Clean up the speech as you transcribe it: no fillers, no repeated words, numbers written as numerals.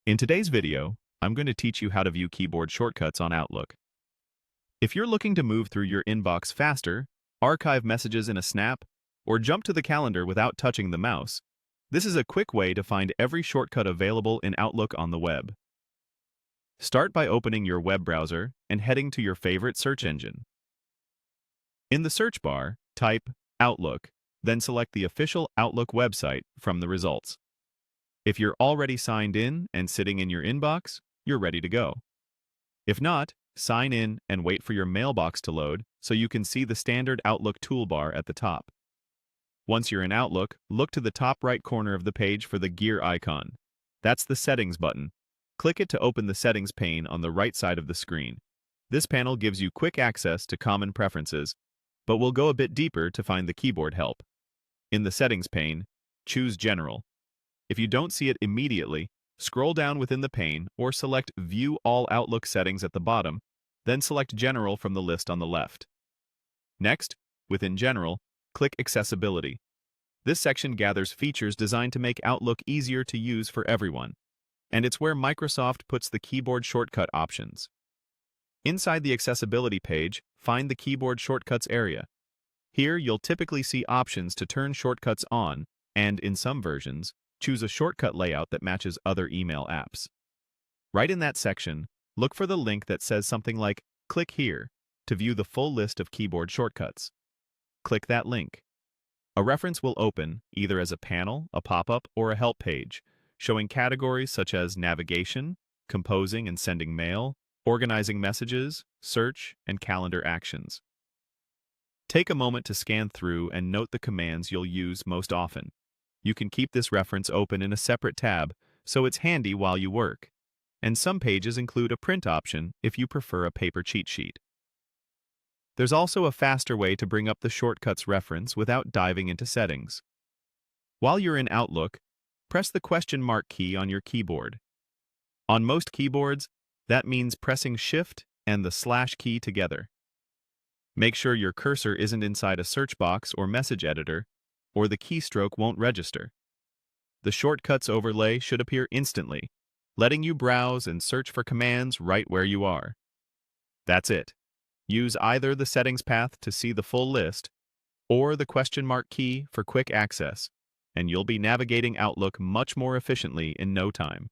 In today's video, I'm going to teach you how to view keyboard shortcuts on Outlook. If you're looking to move through your inbox faster, archive messages in a snap, or jump to the calendar without touching the mouse, this is a quick way to find every shortcut available in Outlook on the web. Start by opening your web browser and heading to your favorite search engine. In the search bar, type Outlook, then select the official Outlook website from the results. If you're already signed in and sitting in your inbox, you're ready to go. If not, sign in and wait for your mailbox to load so you can see the standard Outlook toolbar at the top. Once you're in Outlook, look to the top right corner of the page for the gear icon. That's the Settings button. Click it to open the Settings pane on the right side of the screen. This panel gives you quick access to common preferences, but we'll go a bit deeper to find the keyboard help. In the Settings pane, choose General. If you don't see it immediately, scroll down within the pane or select View All Outlook Settings at the bottom, then select General from the list on the left. Next, within General, click Accessibility. This section gathers features designed to make Outlook easier to use for everyone, and it's where Microsoft puts the keyboard shortcut options. Inside the Accessibility page, find the Keyboard Shortcuts area. Here, you'll typically see options to turn shortcuts on, and in some versions, choose a shortcut layout that matches other email apps. Right in that section, look for the link that says something like "Click here" to view the full list of keyboard shortcuts. Click that link. A reference will open, either as a panel, a pop-up, or a help page, showing categories such as navigation, composing and sending mail, organizing messages, search, and calendar actions. Take a moment to scan through and note the commands you'll use most often. You can keep this reference open in a separate tab, so it's handy while you work. And some pages include a print option if you prefer a paper cheat sheet. There's also a faster way to bring up the shortcuts reference without diving into settings. While you're in Outlook, press the question mark key on your keyboard. On most keyboards, that means pressing Shift and the slash key together. Make sure your cursor isn't inside a search box or message editor, or the keystroke won't register. The shortcuts overlay should appear instantly, letting you browse and search for commands right where you are. That's it. Use either the settings path to see the full list, or the question mark key for quick access, and you'll be navigating Outlook much more efficiently in no time.